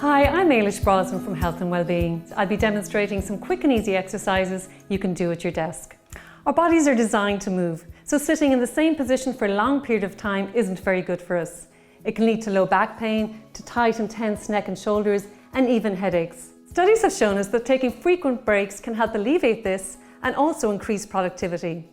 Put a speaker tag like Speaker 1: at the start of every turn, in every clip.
Speaker 1: Hi, I'm Ailis Brosnan from Health and Wellbeing. I'll be demonstrating some quick and easy exercises you can do at your desk. Our bodies are designed to move, so sitting in the same position for a long period of time isn't very good for us. It can lead to low back pain, to tight and tense neck and shoulders, and even headaches. Studies have shown us that taking frequent breaks can help alleviate this and also increase productivity.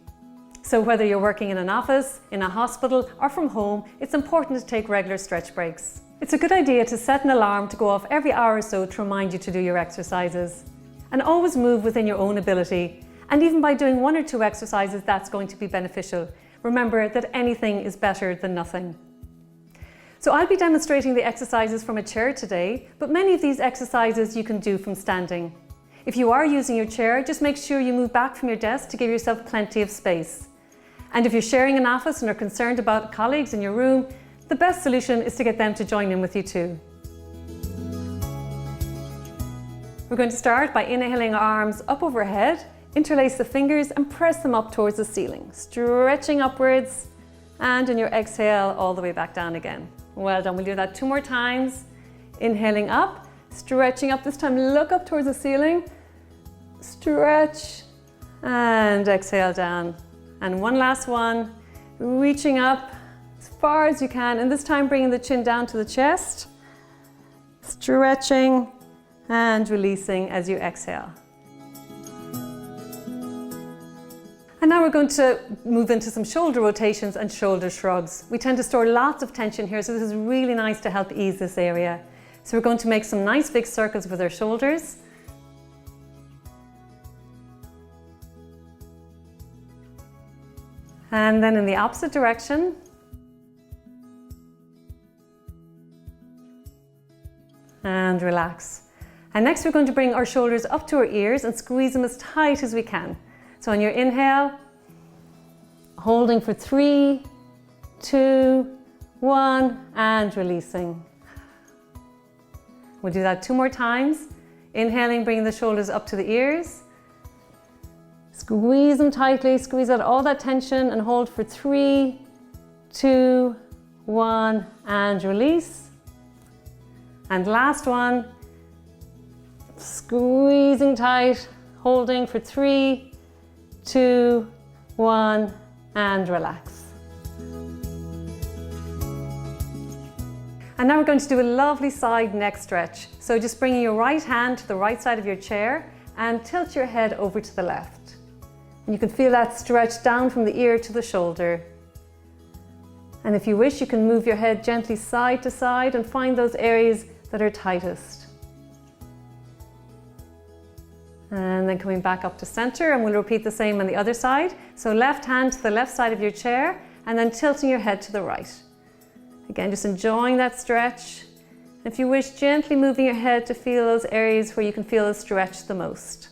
Speaker 1: So whether you're working in an office, in a hospital, or from home, it's important to take regular stretch breaks. It's a good idea to set an alarm to go off every hour or so to remind you to do your exercises. And always move within your own ability. And even by doing 1 or 2 exercises, that's going to be beneficial. Remember that anything is better than nothing. So I'll be demonstrating the exercises from a chair today, but many of these exercises you can do from standing. If you are using your chair, just make sure you move back from your desk to give yourself plenty of space. And if you're sharing an office and are concerned about colleagues in your room, the best solution is to get them to join in with you too. We're going to start by inhaling our arms up overhead, interlace the fingers and press them up towards the ceiling, stretching upwards, and on your exhale all the way back down again. Well done, we'll do that 2 more times. Inhaling up, stretching up, this time look up towards the ceiling, stretch, and exhale down. And one last one, reaching up as far as you can, and this time bringing the chin down to the chest, stretching and releasing as you exhale. And now we're going to move into some shoulder rotations and shoulder shrugs. We tend to store lots of tension here, so this is really nice to help ease this area. So we're going to make some nice big circles with our shoulders. And then in the opposite direction. And relax. And next we're going to bring our shoulders up to our ears and squeeze them as tight as we can. So on your inhale, holding for 3, 2, 1, and releasing. We'll do that 2 more times. Inhaling, bringing the shoulders up to the ears. Squeeze them tightly, squeeze out all that tension and hold for 3, 2, 1, and release. And last one, squeezing tight, holding for 3, 2, 1, and relax. And now we're going to do a lovely side neck stretch. So just bringing your right hand to the right side of your chair and tilt your head over to the left. And you can feel that stretch down from the ear to the shoulder. And if you wish, you can move your head gently side to side and find those areas that are tightest. And then coming back up to center, and we'll repeat the same on the other side. So left hand to the left side of your chair and then tilting your head to the right. Again, just enjoying that stretch. If you wish, gently moving your head to feel those areas where you can feel the stretch the most.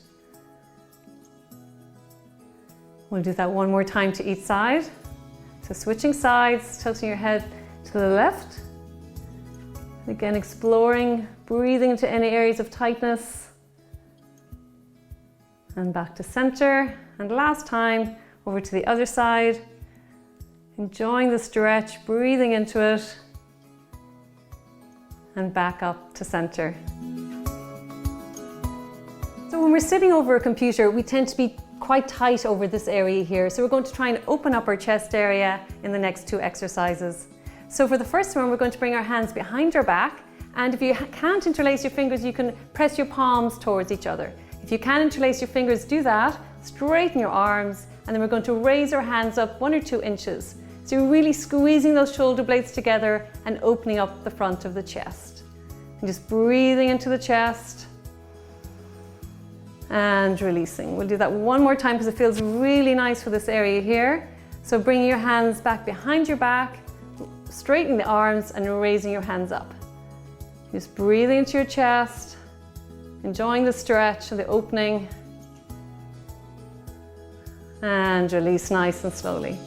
Speaker 1: We'll do that 1 more time to each side. So switching sides, tilting your head to the left. Again, exploring, breathing into any areas of tightness. And back to center. And last time, over to the other side. Enjoying the stretch, breathing into it. And back up to center. So when we're sitting over a computer, we tend to be quite tight over this area here. So we're going to try and open up our chest area in the next 2 exercises. So for the first one, we're going to bring our hands behind our back. And if you can't interlace your fingers, you can press your palms towards each other. If you can interlace your fingers, do that. Straighten your arms. And then we're going to raise our hands up 1 or 2 inches. So you're really squeezing those shoulder blades together and opening up the front of the chest. And just breathing into the chest. And releasing. We'll do that 1 more time because it feels really nice for this area here. So bringing your hands back behind your back, straightening the arms and raising your hands up. Just breathing into your chest, enjoying the stretch and the opening. And release nice and slowly.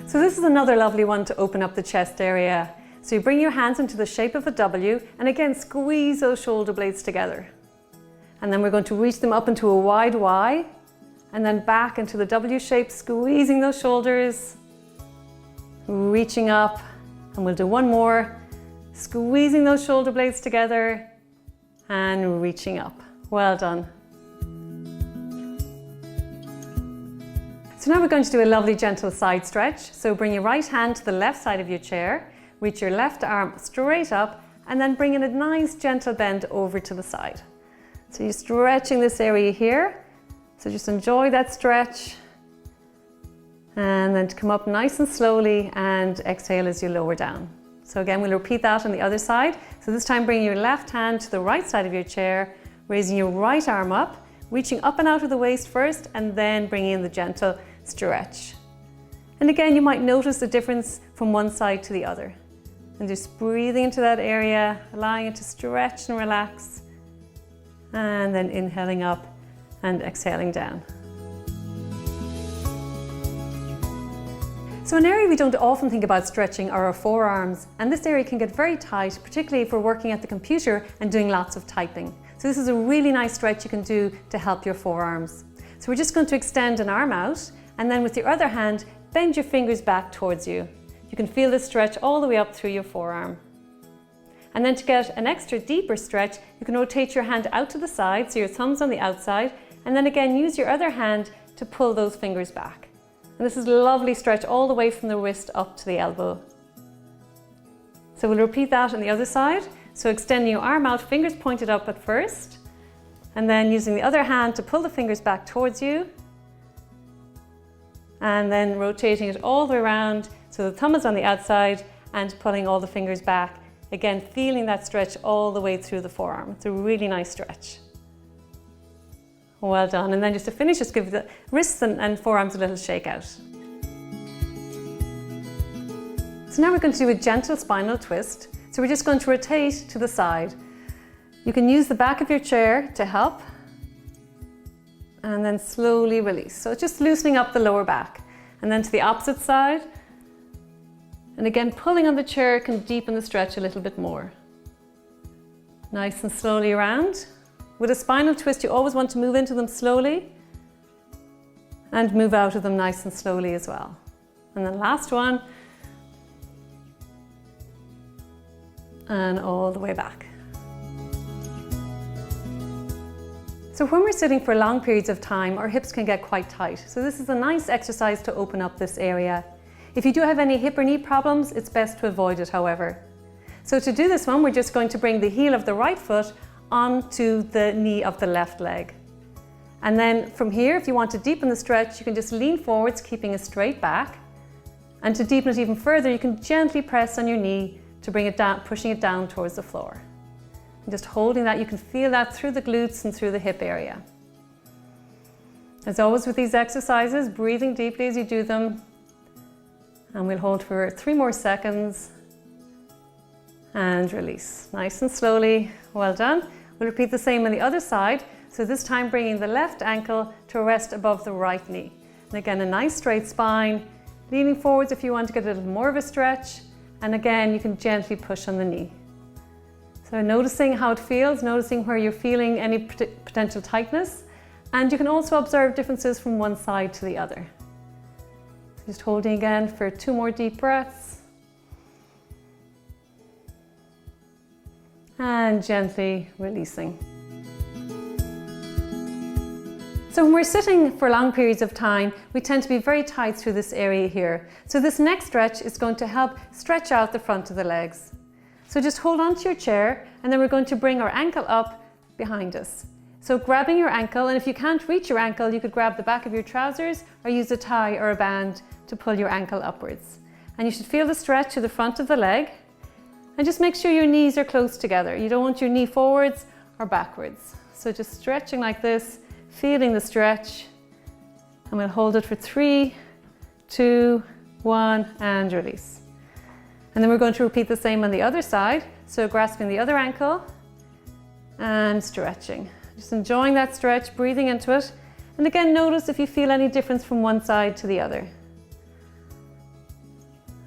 Speaker 1: So this is another lovely one to open up the chest area. So you bring your hands into the shape of a W and again squeeze those shoulder blades together. And then we're going to reach them up into a wide Y and then back into the W shape, squeezing those shoulders, reaching up, and we'll do 1 more. Squeezing those shoulder blades together and reaching up. Well done. So now we're going to do a lovely gentle side stretch. So bring your right hand to the left side of your chair, reach your left arm straight up, and then bring in a nice gentle bend over to the side. So you're stretching this area here. So just enjoy that stretch. And then to come up nice and slowly and exhale as you lower down. So again, we'll repeat that on the other side. So this time bring your left hand to the right side of your chair, raising your right arm up, reaching up and out of the waist first, and then bringing in the gentle stretch. And again, you might notice the difference from one side to the other. And just breathing into that area, allowing it to stretch and relax. And then inhaling up and exhaling down. So an area we don't often think about stretching are our forearms, and this area can get very tight, particularly if we're working at the computer and doing lots of typing. So this is a really nice stretch you can do to help your forearms. So we're just going to extend an arm out, and then with your other hand, bend your fingers back towards you. You can feel this stretch all the way up through your forearm. And then to get an extra deeper stretch, you can rotate your hand out to the side, so your thumb's on the outside, and then again use your other hand to pull those fingers back. And this is a lovely stretch all the way from the wrist up to the elbow. So we'll repeat that on the other side. So extending your arm out, fingers pointed up at first, and then using the other hand to pull the fingers back towards you, and then rotating it all the way around so the thumb is on the outside and pulling all the fingers back. Again, feeling that stretch all the way through the forearm. It's a really nice stretch. Well done. And then just to finish, just give the wrists and forearms a little shake out. So now we're going to do a gentle spinal twist. So we're just going to rotate to the side. You can use the back of your chair to help, and then slowly release. So it's just loosening up the lower back. And then to the opposite side. And again, pulling on the chair can deepen the stretch a little bit more. Nice and slowly around. With a spinal twist, you always want to move into them slowly and move out of them nice and slowly as well. And then last one. And all the way back. So when we're sitting for long periods of time, our hips can get quite tight. So this is a nice exercise to open up this area. If you do have any hip or knee problems, it's best to avoid it, however. So to do this one, we're just going to bring the heel of the right foot onto the knee of the left leg. And then from here, if you want to deepen the stretch, you can just lean forwards, keeping a straight back. And to deepen it even further, you can gently press on your knee to bring it down, pushing it down towards the floor. And just holding that, you can feel that through the glutes and through the hip area. As always with these exercises, breathing deeply as you do them. And we'll hold for 3 more seconds. And release, nice and slowly. Well done. We'll repeat the same on the other side. So this time bringing the left ankle to rest above the right knee. And again, a nice straight spine, leaning forwards if you want to get a little more of a stretch. And again, you can gently push on the knee. So noticing how it feels, noticing where you're feeling any potential tightness. And you can also observe differences from one side to the other. So just holding again for 2 more deep breaths. And gently releasing. So when we're sitting for long periods of time, we tend to be very tight through this area here. So this next stretch is going to help stretch out the front of the legs. So just hold on to your chair, and then we're going to bring our ankle up behind us. So grabbing your ankle, and if you can't reach your ankle, you could grab the back of your trousers or use a tie or a band to pull your ankle upwards. And you should feel the stretch to the front of the leg. And just make sure your knees are close together. You don't want your knee forwards or backwards. So just stretching like this, feeling the stretch. And we'll hold it for 3, 2, 1, and release. And then we're going to repeat the same on the other side. So grasping the other ankle and stretching. Just enjoying that stretch, breathing into it. And again, notice if you feel any difference from one side to the other.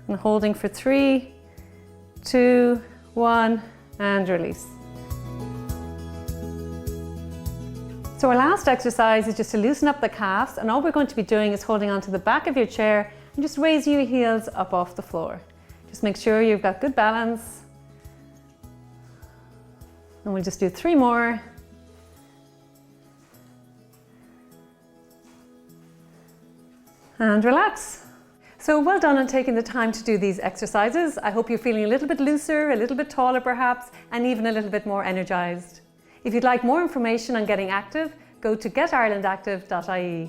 Speaker 1: And holding for 3, 2, 1, and release. So our last exercise is just to loosen up the calves, and all we're going to be doing is holding onto the back of your chair and just raising your heels up off the floor. Just make sure you've got good balance, And we'll just do 3 more. And relax. So well done on taking the time to do these exercises. I hope you're feeling a little bit looser, a little bit taller perhaps, and even a little bit more energized. If you'd like more information on getting active, go to getirelandactive.ie.